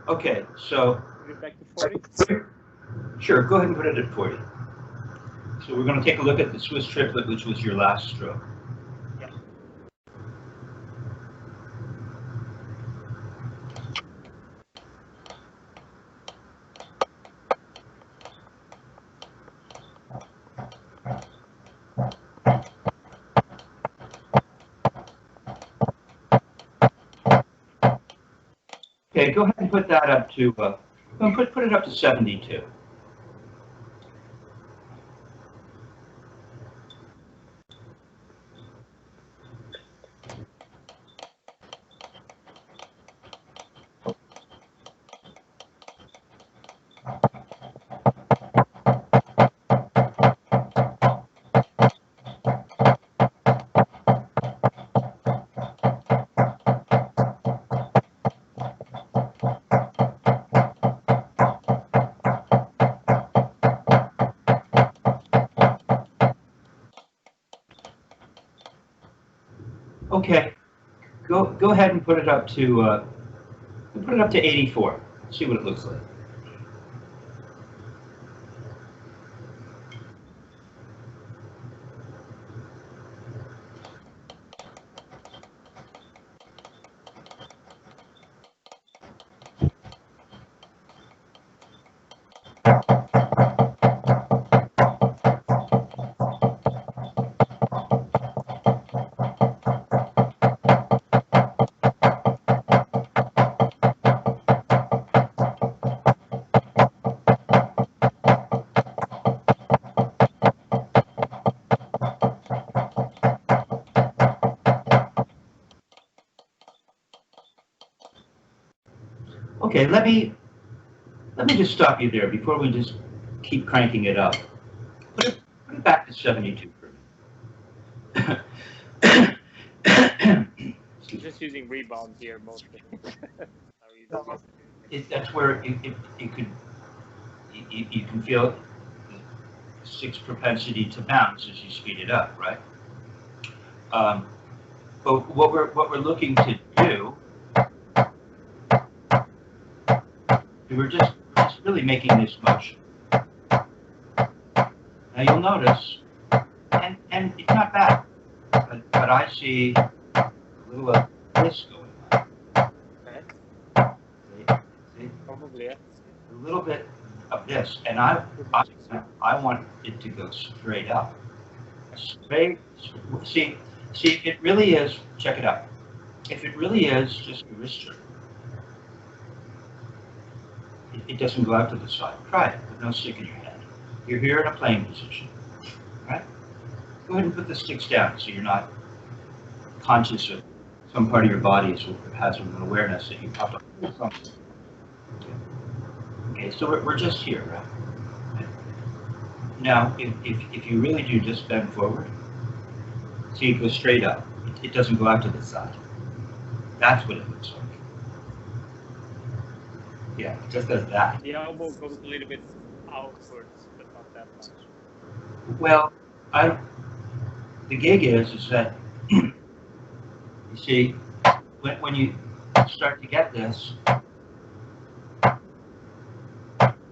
Okay, so Put it back to 40. sure, go ahead and put it at 40. So we're going to take a look at the Swiss triplet, which was your last stroke. Yeah. Okay, go ahead and put that up to, put it up to 72. Okay, go ahead and put it up to 84. See what it looks like. Okay, let me just stop you there before we just keep cranking it up. Put it back to 72 for me. Just using rebound here mostly. That's where it could, you can feel 6 propensity to bounce as you speed it up, right? But what we're looking to do, we're just really making this motion. Now you'll notice, and it's not bad, but I see a little of this going on. Okay. See? Probably, yeah. A little bit of this, and I want it to go straight up. Straight. See, it really is. Check it out. If it really is just a wrist jerk, it doesn't go out to the side. Try it with no stick in your hand. You're here in a playing position, right? Go ahead and put the sticks down so you're not conscious of some part of your body has an awareness that you pop up something. Okay, so we're just here, right? Now, if you really do just bend forward, see it goes straight up. It doesn't go out to the side. That's what it looks like. Yeah, it just does that. The elbow goes a little bit outwards, but not that much. Well, the gig is that you see when you start to get this,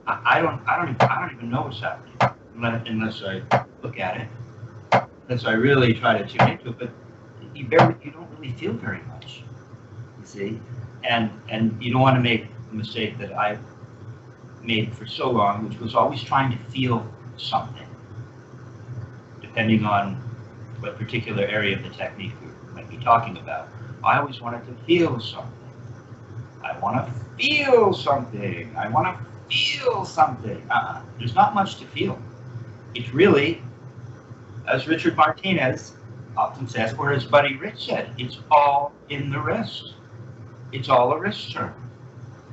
I don't even know what's happening unless I look at it, unless I really try to tune into it. But you don't really feel very much. You see, and you don't want to make the mistake that I made for so long, which was always trying to feel something, depending on what particular area of the technique we might be talking about. I always wanted to feel something. I want to feel something. I want to feel something. There's not much to feel. It's really, as Richard Martinez often says, or as Buddy Rich said, it's all in the wrist. It's all a wrist turn.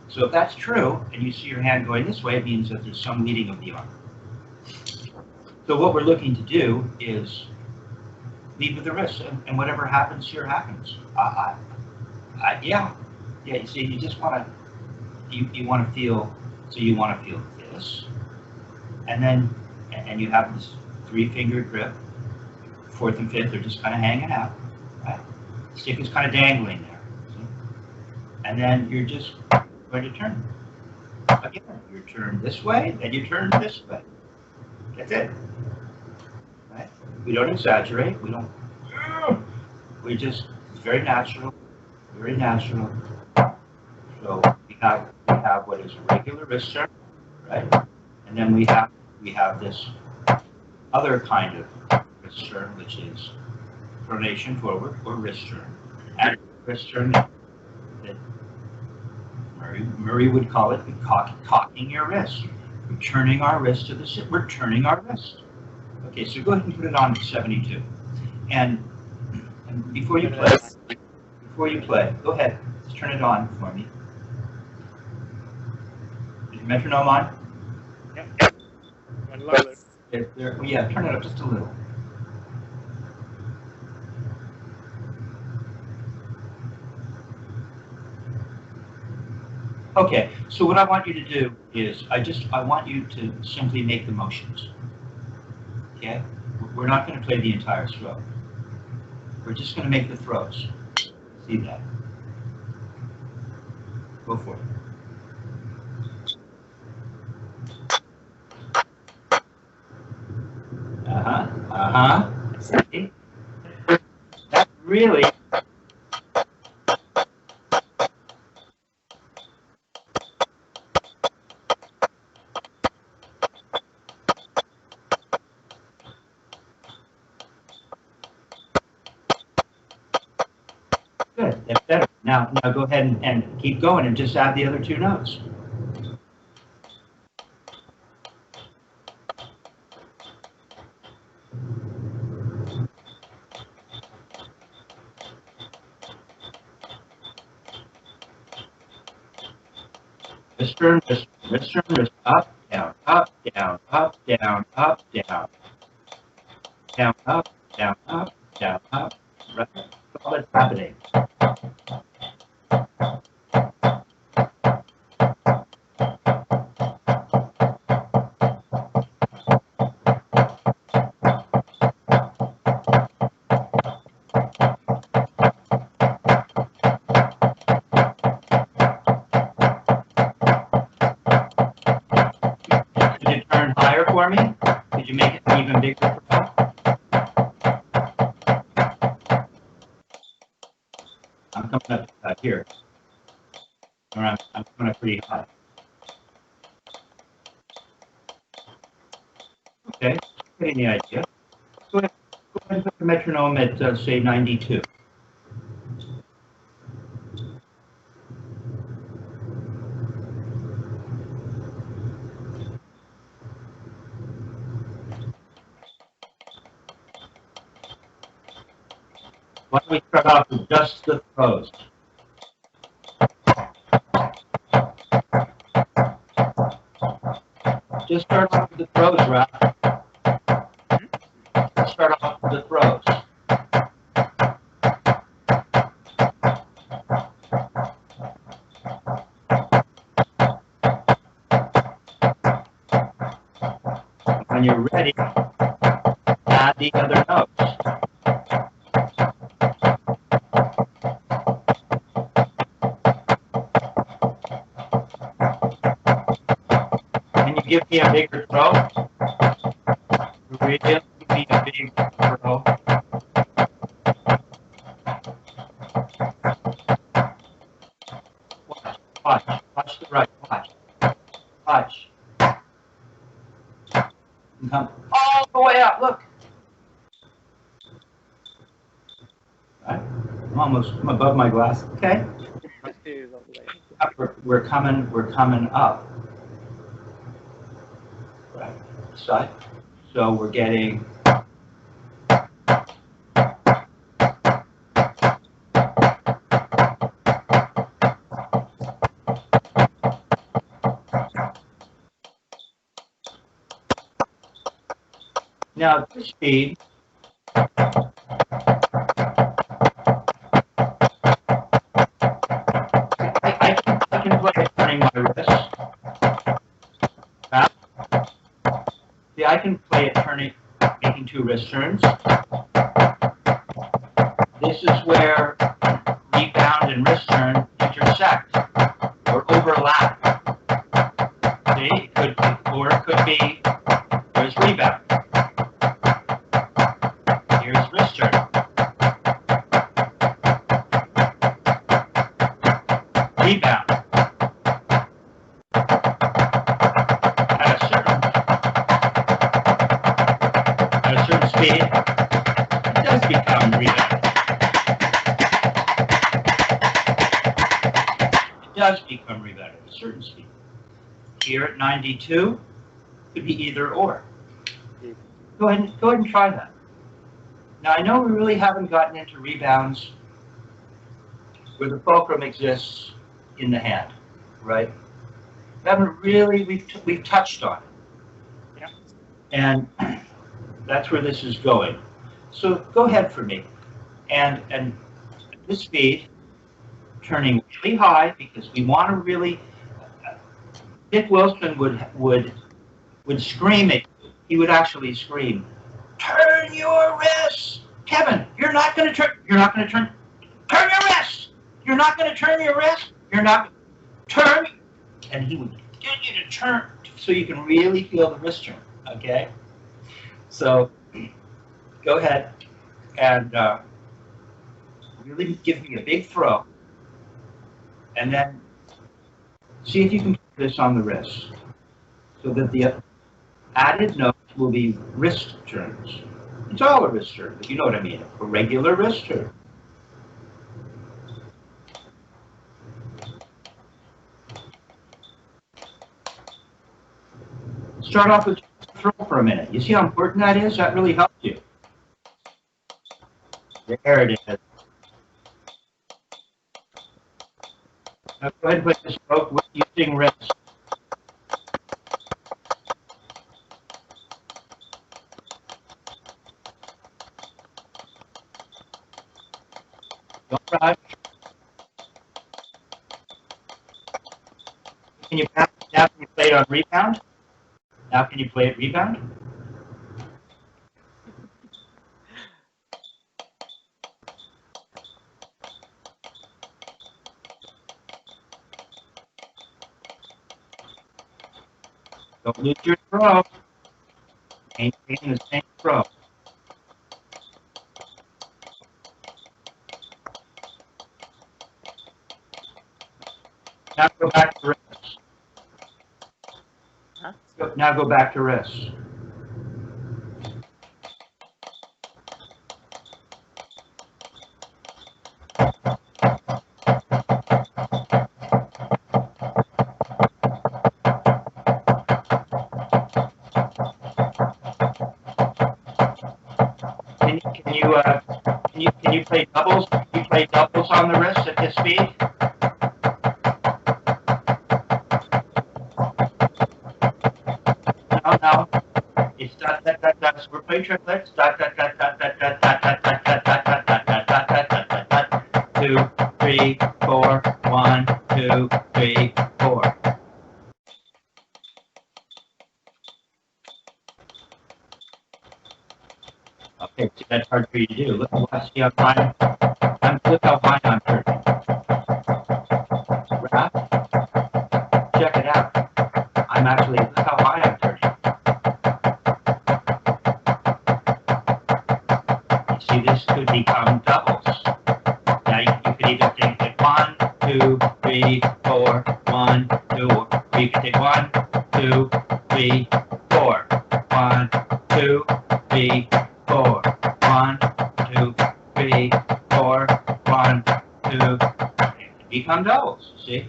So if that's true, and you see your hand going this way, it means that there's some leading of the arm. So what we're looking to do is lead with the wrist, and whatever happens here happens. Yeah. You see, you just want to, you want to feel, so you want to feel this, and you have this 3-finger grip. 4th and 5th are just kind of hanging out, right? Stick is kind of dangling there. See? And then you're just going to turn. Again, you turn this way, then you turn this way. That's it. Right? We don't exaggerate. We don't. We just, it's very natural. Very natural. So we have what is a regular wrist turn, right? And then we have this other kind of wrist turn, which is pronation forward or wrist turn. And wrist turn that Murray would call it cocking your wrist. We're turning our wrist to the sit. We're turning our wrist. Okay, so go ahead and put it on 72. And before you play, go ahead, let's turn it on for me. Is your metronome on? Yep. And louder. Yeah, turn it up just a little. Okay, so what I want you to do is I want you to simply make the motions. Okay? We're not going to play the entire stroke. We're just going to make the throws. See that? Go for it. See? That's really good. That's better. Now go ahead and keep going and just add the other two notes. Wrist turn, wrist, up, down, up, down, up, down, up, down, down, up, down, up, down, up. Right. That's all that's happening. Could you turn higher for me? Could you make it even bigger? I'm coming up here. Or I'm coming up pretty high. Okay, getting the idea. Go ahead and put the metronome at, say, 92. Why don't we start off with just the throws? Just start off with the throws, Raph. Let's start off with the throws. When you're ready, add the other notes. Can you give me a bigger throw? Really give me a big throw. Watch the right, watch. Come all the way up, look. All right. I'm above my glass, okay? We're coming up. Right, side. So we're getting now this speed. I can play it turning my wrist. See, I can play it turning, making two wrist turns. This is where rebound and wrist turn intersect or overlap. become rebounded. It does become rebounded at a certain speed. Here at 92, could be either or. Go ahead and try that. Now I know we really haven't gotten into rebounds where the fulcrum exists in the hand, right? We haven't really, we've touched on it. Yeah. And that's where this is going. So go ahead for me. And at this speed, turning really high because we want to really, Dick Wilson would scream it. He would actually scream, "Turn your wrists, Kevin! You're not going to turn your wrists! You're not going to turn your wrists! You're not turn!" And he would get you to turn so you can really feel the wrist turn. Okay, so go ahead and really give me a big throw, and then see if you can put this on the wrist so that the added notes will be wrist turns. It's all a wrist turn, but you know what I mean, a regular wrist turn. Start off with throw for a minute. You see how important that is? That really helps you. There it is. Now go ahead and put the stroke with using wrist. Don't rush. Can you now can you play it on rebound? Now can you play it rebound? Don't lose your throw. Maintain the same throw. Now go back to wrist. Huh? Now go back to wrist. Can you play doubles? Can you play doubles on the wrist at this speed? No. It's dot dot dot dot. We're playing triplets. Dot dot dot dot dot dot dot dot dot dot dot dot dot dot dot dot dot dot. 2, 3, 4. 1, 2, 3, 4. Okay, so that's hard for you to do. Look how high I'm turning. Raph, check it out. I'm actually, look how high I'm turning. You see, this could become doubles. Now you could either think that 1, 2, 3, 4, 1, 2, or you could take 1, 2, 3, 4, 1, 2, 3, 4, 1, 2, 3, 4, 1, 2. Become doubles, see?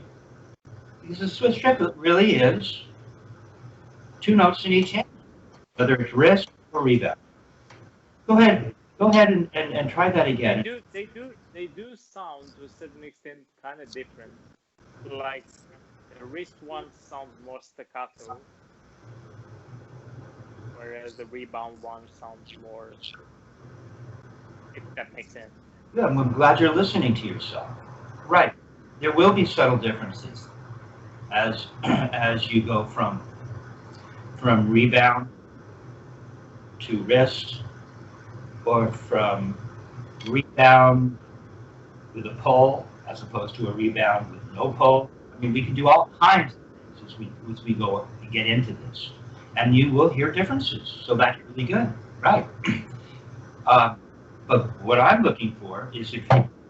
Because the Swiss triplet really is 2 notes in each hand, whether it's wrist or rebound. Go ahead and try that again. They do sound to a certain extent kind of different. Like the wrist one sounds more staccato, whereas the rebound one sounds more, if that makes sense. Yeah, I'm glad you're listening to yourself. Right. There will be subtle differences as you go from rebound to wrist, or from rebound with a pull as opposed to a rebound with no pull. I mean, we can do all kinds of things as we go and get into this, and you will hear differences. So that's really good, right? But what I'm looking for is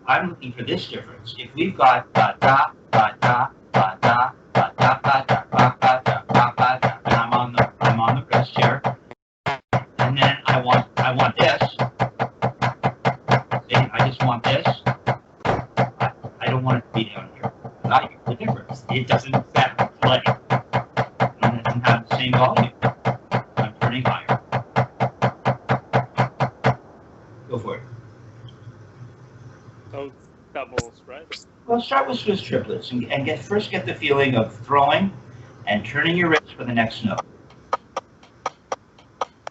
I'm looking for this difference. If we've got da da da da da da da da da da da da da da, and I'm on the wrist here, and then I want this. want this. I don't want it to be down here. I hear the difference. It doesn't sound like it doesn't have the same volume. I'm turning higher. Go for it. So doubles, right? Well, start with Swiss triplets and first get the feeling of throwing and turning your wrist for the next note.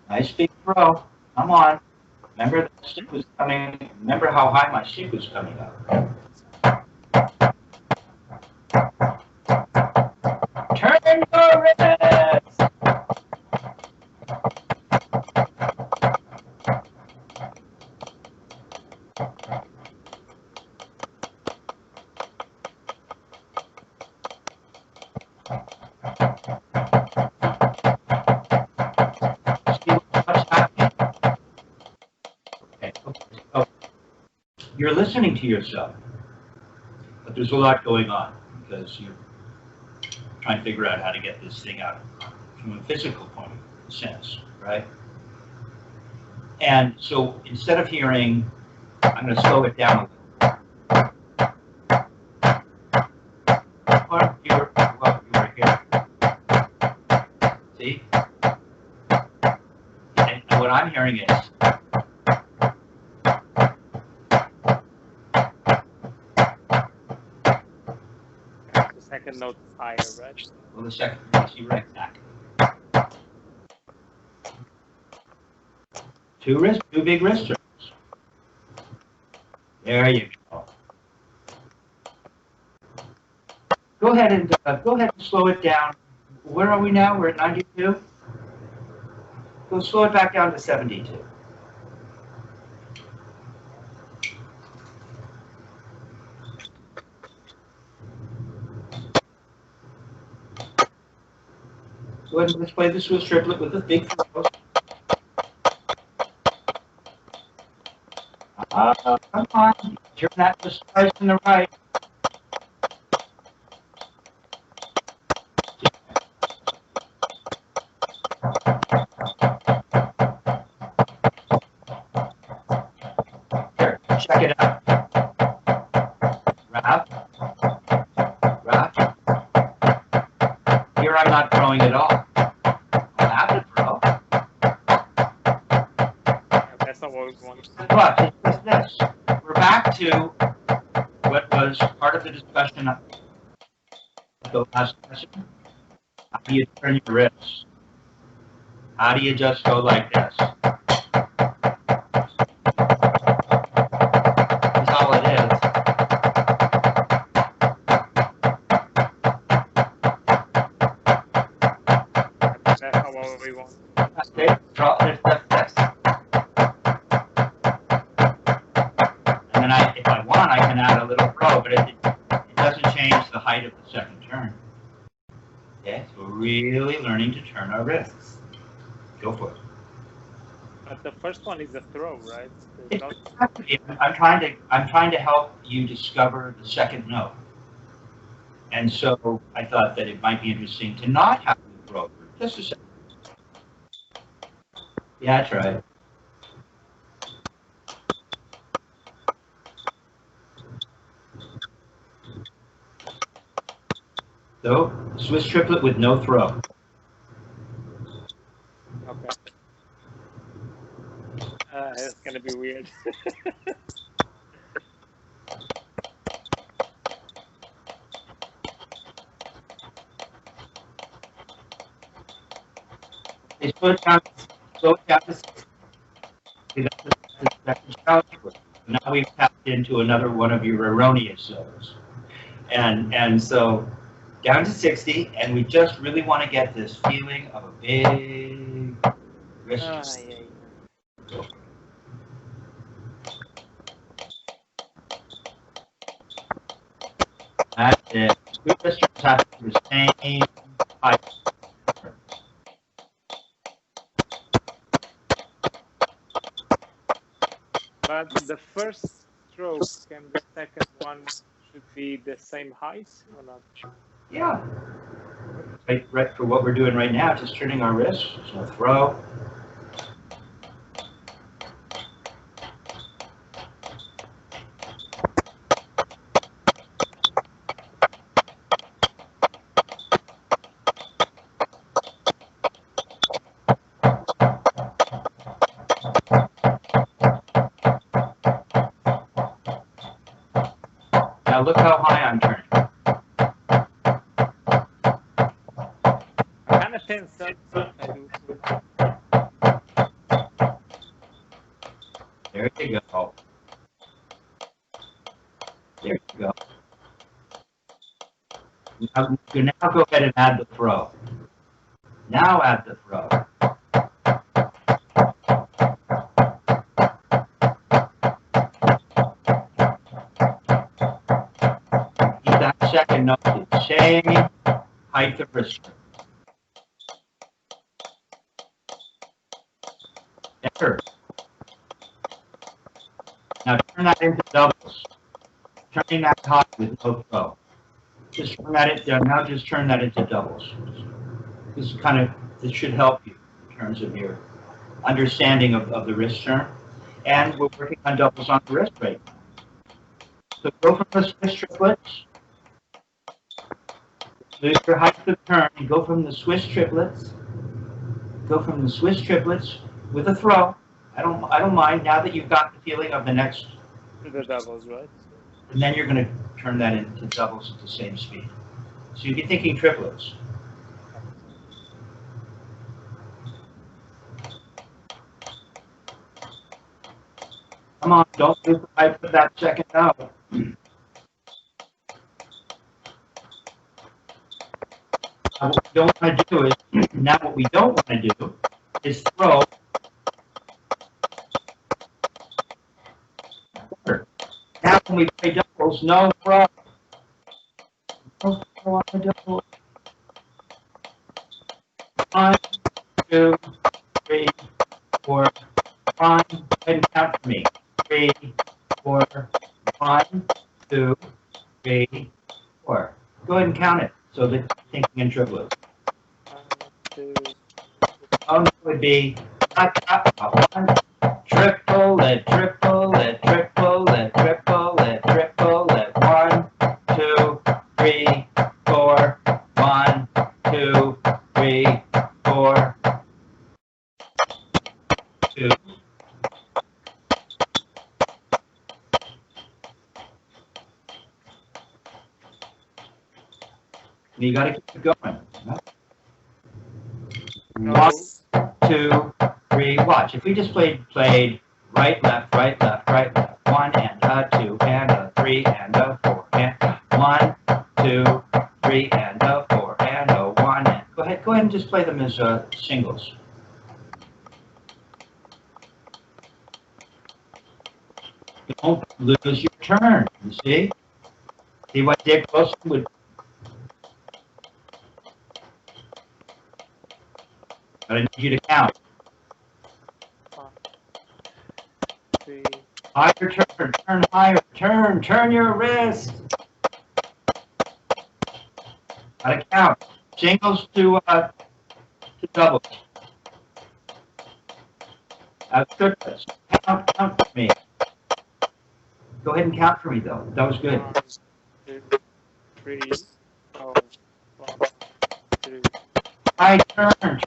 Nice big throw. Come on. Remember the stick was coming. Remember how high my stick was coming up. Turn your wrist. You're listening to yourself, but there's a lot going on because you're trying to figure out how to get this thing out from a physical point of sense, right? And so instead of hearing, I'm going to slow it down a little. Or you were here. See? And what I'm hearing is, Second note higher, right? well, the second, you right back. Two big wrist turns. There you go. Go ahead and slow it down. Where are we now? We're at 92. Go slow it back down to 72. Go ahead and let's play the Swiss triplet with the big throws. Come on. Turn that to slice in the right. Here, check it out. Wrap. Here I'm not throwing at all. I'll have to throw. That's not what we want. But it's this. We're back to what was part of the discussion of the last session. How do you turn your wrists? How do you just go like this? That's all it is. That's not what we want. Okay, draw this. And then if I want, I can add a little throw, but it doesn't change the height of the second turn. Okay, so we're really learning to turn our wrists. Go for it. But the first one is a throw, right? It doesn't have to be. I'm trying to help you discover the second note. And so I thought that it might be interesting to not have you throw for just a second. Yeah, that's right. So, Swiss triplet with no throw. Okay. It's gonna be weird. Slow it down to 60. Now we've tapped into another one of your erroneous zones. And so down to 60, and we just really want to get this feeling of a big wrist. That's it. Good wristers have the same height. But the first stroke and the second one should be the same height or not? Yeah. Right for what we're doing right now, just turning our wrists. There's no throw. look how high I'm turning. Kind of tense up. I do. There you go. There you go. Now, you now go ahead and add the throw. Now add the throw. Keep that second note the same height of wrist. There. Now turn that into doubles. Turning that high with no throw. Just turn that into, now just turn that into doubles. This should help you in terms of your understanding of the wrist turn. And we're working on doubles on the wrist rate. So go from the Swiss triplets. So your height of turn, and go from the Swiss triplets. Go from the Swiss triplets with a throw. I don't mind now that you've got the feeling of the next. The doubles, right? And then you're going to turn that into doubles at the same speed. So you'd be thinking triplets. Come on, don't lose the height for that second note. Now what we don't want to do is, now what we don't want to do is throw. Now when we play doubles, no throw. No throw on the double. 1, 2, 3, 4, 5. Go ahead and count for me. 3, 4, 1, 2, 3, 4. Go ahead and count it so that you're thinking in triplets. 1, 2. Oh, no, it would be 1, triplet, triplet, triplet, triplet, triplet, 1, 2, 3, 4, 1, 2, 3, 4, 2. You got to keep it going. 1, 2, 3. Watch. If we just played right, left, right, left, right, left. 1 and a 2 and a 3 and a 4 and 1, 2, 3 and a 4 and a 1. And go ahead and just play them as singles. Don't lose your turn. You see? See what Dick Wilson would. But I need you to count. 1, 3. Higher turn higher, turn your wrist. Gotta count. Singles to doubles. Triplets. Count for me. Go ahead and count for me though. That was good. 1, 2, 3, 4, 1, 2. High turn. 2.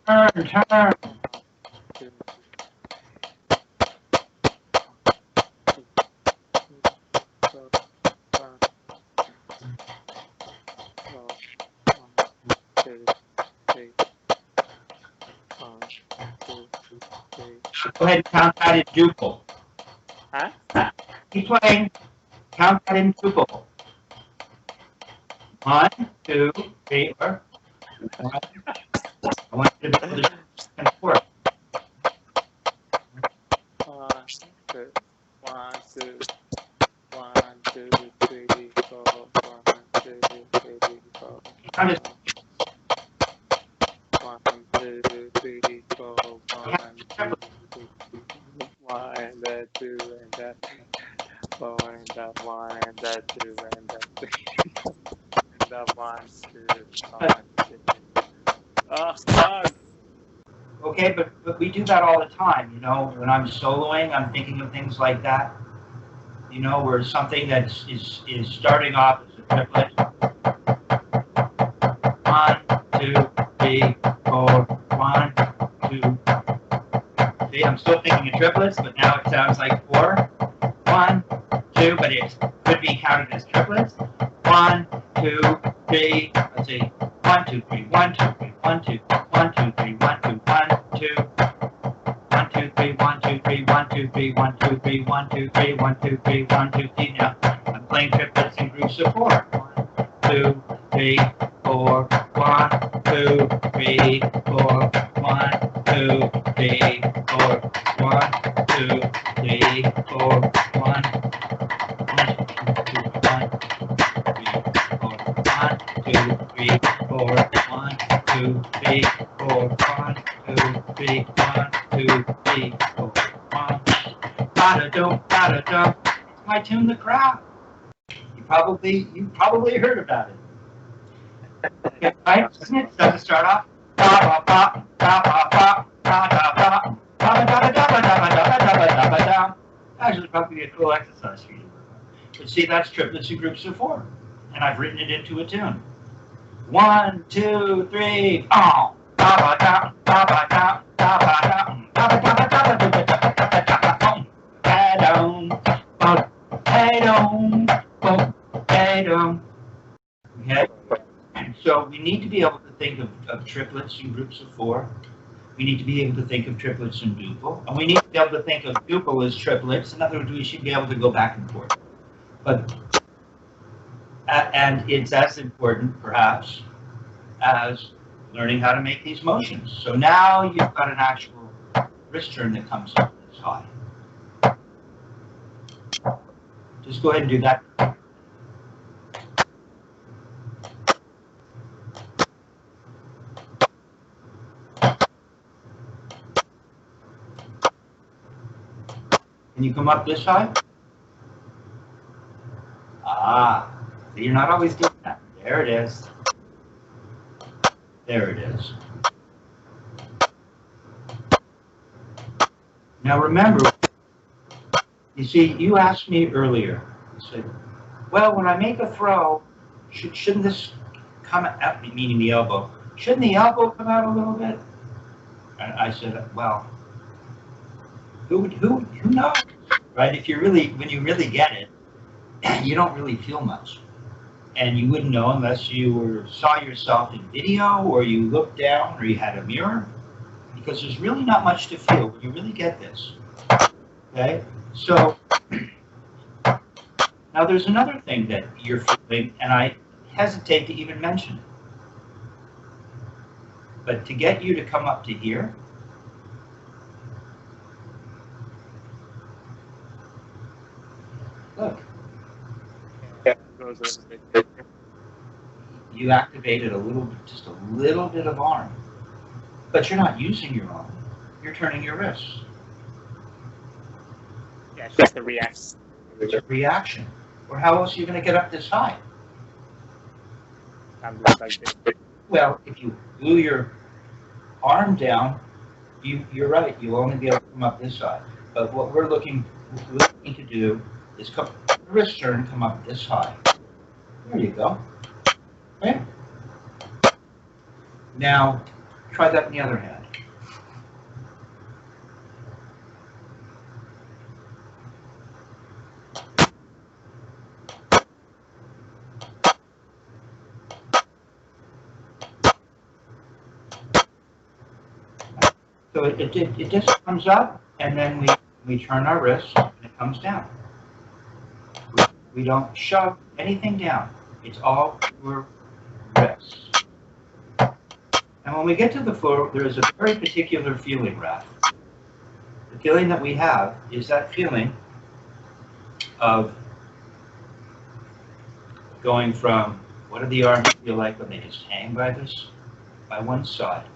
Go ahead and count that in duple. Huh? Keep playing. Count that in duple. 1, 2, 3, 4. 1. I want you to be able to and 4. 1, 2, 1, 2, 1, 2, 3, 4, 1, 2, 3, 4. I'm just 1, 2, 3, 4, 1, 2, 1, and that 2, and that 4, and that 1, and that 2, and that 3, and that 1, 2, 1, 2. Oh, God. okay, but we do that all the time, you know. When I'm soloing, I'm thinking of things like that. You know, where something that is starting off as a triplet. 1, 2, 3, 4, 1, 2. See, I'm still thinking of triplets, but now it sounds like 4, 1, 2, but it could be be counted as triplets. 1, 2, 3. Let's see. 1, 2, 3. 1, 2, 3. 1, 2, 1, 2, 3. 1, 2, 1, 2. 1, 2, 3. 1, 2, 3. 1, 2, 3. 1, 2, 3. 1, 2, 3. 1, 2, 3. 1, 2, 3. Now I'm playing triplets in groups of 4. 1, 2, 3, 4. 1, 2, 3, 4. 1, 2, 3, 4. 1, 2, 3, 4. 1, 2, 3, 4. 1, 2, 3, 1, 2, 3, 4. 1. Ba-da-dum, ba-da-dum. It's my tune, the Crabb. You probably heard about it. Okay, right? Doesn't it? Does it start off? Ba-ba-ba, ba-ba-ba, ba-da-ba, ba-da-ba-da-ba-da-ba-da-ba-da-ba-da. Actually, probably a cool exercise for you to work on. But see, that's triplets in groups of 4. And I've written it into a tune. 1, 2, 3, oh. Ba-ba-da, ba-ba-da, ba-ba-da, ba-ba-da-ba-da-ba-da-ba-da-ba-da-ba-da. Ba-dum, ba-dum, ba-dum. Okay? So we need to be able to think of triplets in groups of 4. We need to be able to think of triplets in duple. And we need to be able to think of duple as triplets. In other words, we should be able to go back and forth. But and it's as important, perhaps, as learning how to make these motions. So now you've got an actual wrist turn that comes up this high. Just go ahead and do that. Can you come up this high? Ah, so you're not always doing that. There it is. There it is. Now remember, you see, you asked me earlier, you said, well, when I make a throw, shouldn't this come out, meaning the elbow, shouldn't the elbow come out a little bit? And I said, well, who knows, right? If you really, when you really get it, you don't really feel much. And you wouldn't know unless you saw yourself in video, or you looked down, or you had a mirror, because there's really not much to feel when you really get this. Okay? So, now there's another thing that you're feeling, and I hesitate to even mention it. But to get you to come up to here, look. You activated a little, just a little bit of arm, but you're not using your arm. You're turning your wrist. Yeah, it's just the reaction. It's a reaction. Or how else are you going to get up this high? I'm just like this. Well, if you glue your arm down, you're right. You'll only be able to come up this high. But what we're looking to do is come wrist turn, come up this high. There you go. Okay. Now, try that in the other hand. So it just comes up, and then we turn our wrist, and it comes down. We don't shove anything down. It's all pure wrist. And when we get to the floor, there is a very particular feeling, Raph. The feeling that we have is that feeling of going from, what do the arms feel like when they just hang by one side?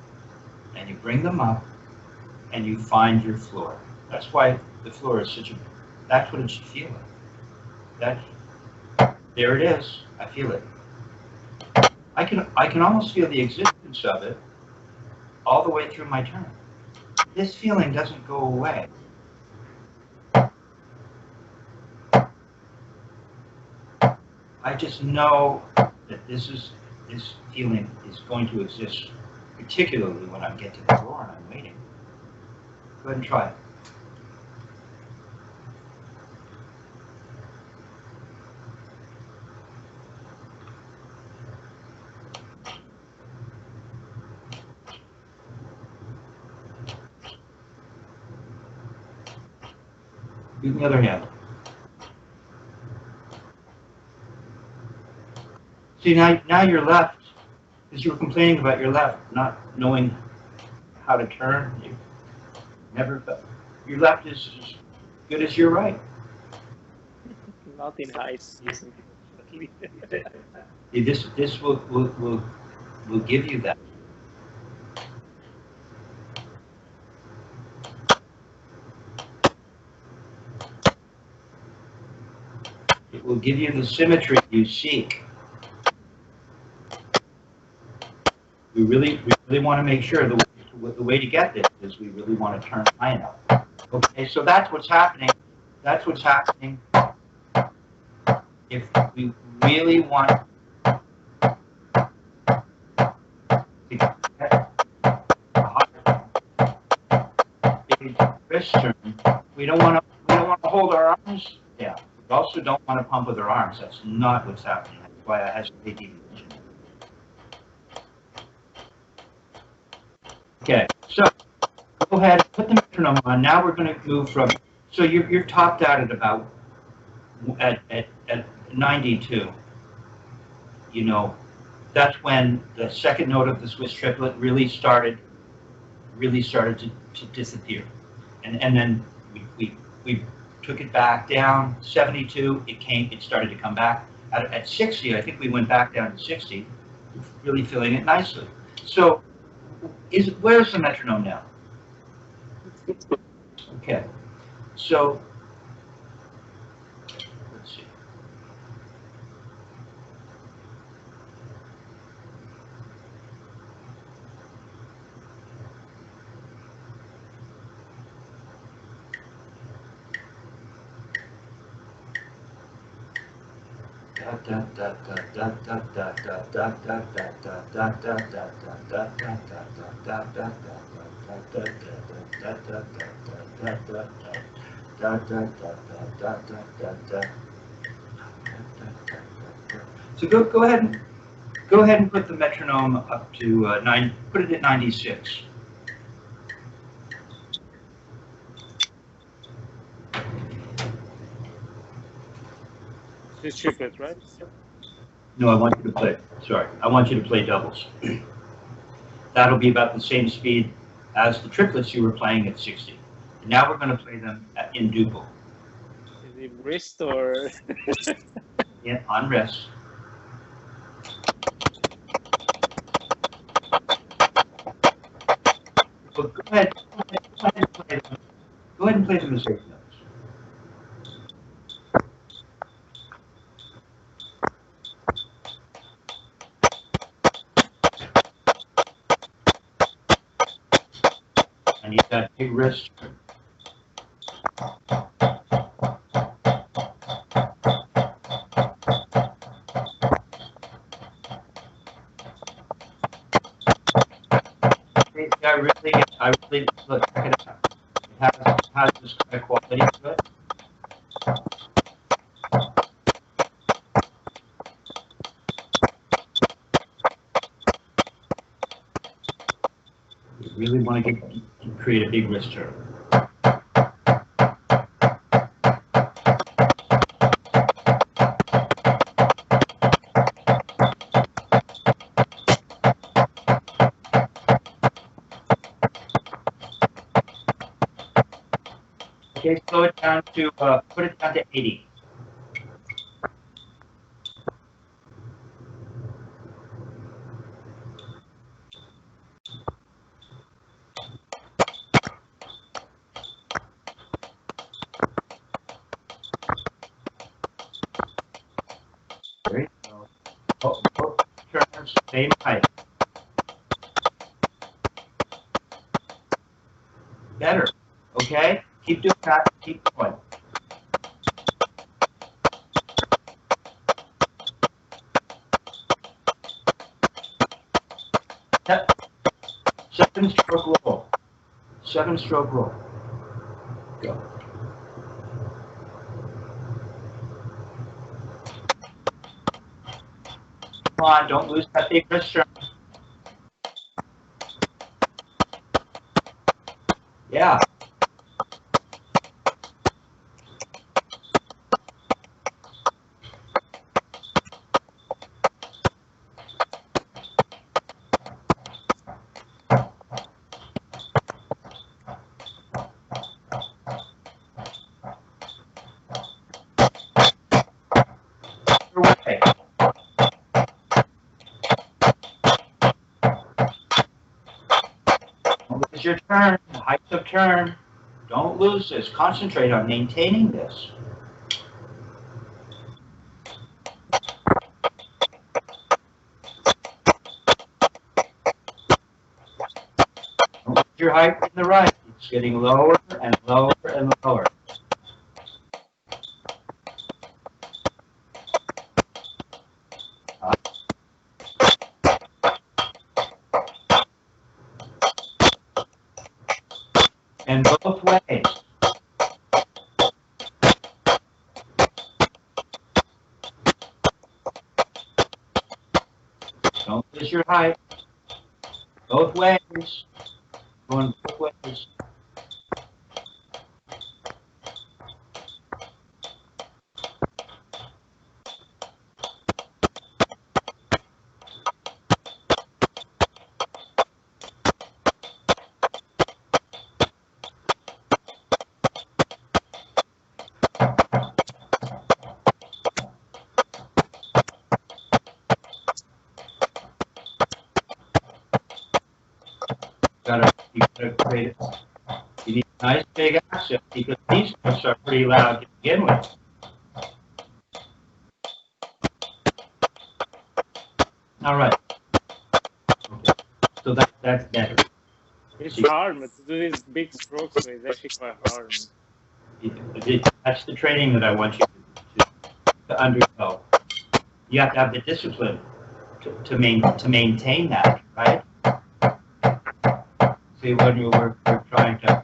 And you bring them up, and you find your floor. That's why the floor is such a, that's what it should feel like. There it is. I feel it. I can almost feel the existence of it all the way through my turn. This feeling doesn't go away. I just know that this feeling is going to exist, particularly when I get to the floor and I'm waiting. Go ahead and try it. Do the other hand. See, now your left, because you were complaining about your left, not knowing how to turn. You never, your left is as good as your right. Not in high school, unfortunately. This will give you that. It will give you the symmetry you seek. We really want to make sure the way to get this is we really want to turn high enough. Okay, so that's what's happening. That's what's happening. If we really want to get a big wrist turn, we don't want to hold our arms down. We also don't want to pump with our arms. That's not what's happening. That's why I hesitate to even mention it. Okay, so go ahead, put the metronome on. Now we're going to move from, so you're topped out at about, at 92. You know, that's when the second note of the Swiss triplet really started to disappear. And then we took it back down, 72, it started to come back. At 60, I think we went back down to 60, really feeling it nicely. So, where's the metronome now? Okay, so let's see. So go ahead and put the metronome up to put it at 96. It's triplet, right? No, I want you to play. Sorry, I want you to play doubles. That'll be about the same speed as the triplets you were playing at 60. And now we're going to play them in duple. Is it wrist or? Yeah, on wrist. So go ahead and play them. Go ahead and play them as safe notes. I need that big wrist. I really look, check it out. It has this kind of quality to it. You really want to create a big wrist turn. Okay, slow it down to, put it down to 80. There you go. Turns, same height. Better, okay? Keep doing that, keep going. Seven stroke roll. 7 stroke roll. Go. Come on, don't lose that big wrist turn. Yeah. your turn, heights of turn. Don't lose this. Concentrate on maintaining this. Don't lose your height in the right. It's getting lower and lower and lower. And both ways. Don't lose your height. Both ways. Going both ways. You gotta create it. You need a nice big accent because these notes are pretty loud to begin with. All right. Okay. So that's better. It's hard, but to do these big strokes, it's actually quite hard. That's the training that I want you to undergo. You have to have the discipline to maintain that, right? See, when we're trying to.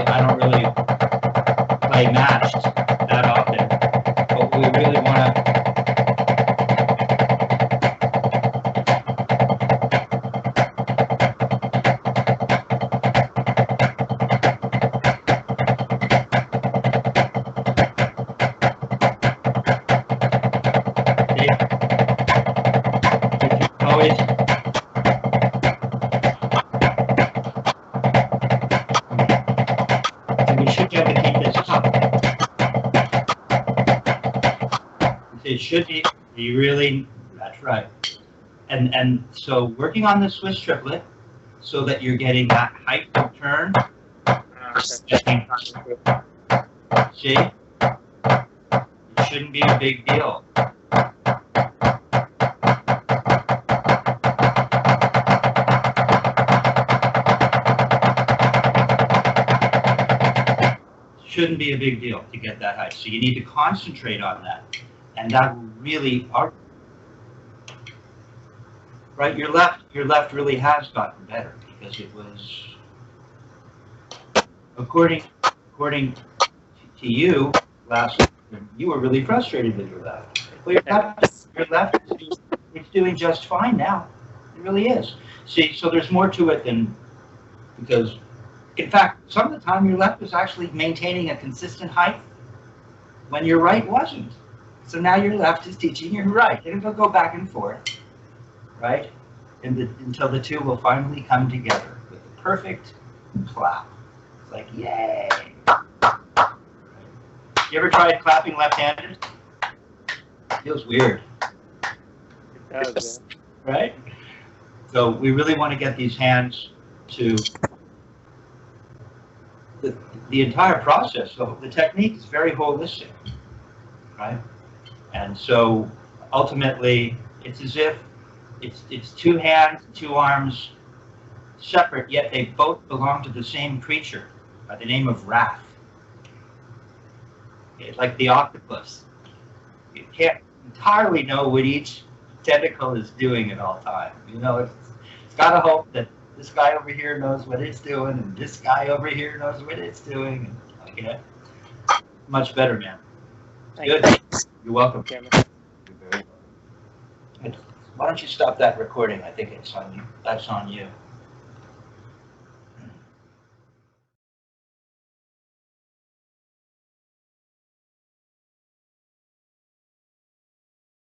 I don't really play matched that often, but we really want to. It should be, you really, that's right. And so working on the Swiss triplet so that you're getting that height of turn. See? It shouldn't be a big deal. Shouldn't be a big deal to get that height. So you need to concentrate on that. And that will really, right, your left really has gotten better because it was, according to you, last week, you were really frustrated with your left. Well, your left it's doing just fine now. It really is. See, so there's more to it than, because, in fact, some of the time your left was actually maintaining a consistent height when your right wasn't. So now your left is teaching your right. And it'll go back and forth, right? Until the two will finally come together with a perfect clap. It's like, yay! You ever tried clapping left-handed? Feels weird. It does, yeah. Right? So we really want to get these hands to the entire process. So the technique is very holistic, right? And so ultimately, it's as if it's two hands, two arms, separate, yet they both belong to the same creature by the name of wrath. It's like the octopus. You can't entirely know what each tentacle is doing at all times. You know, it's got to hope that this guy over here knows what it's doing, and this guy over here knows what it's doing. And, okay, much better, man. Good. You're welcome. You're very welcome. Why don't you stop that recording? I think it's on you. That's on you.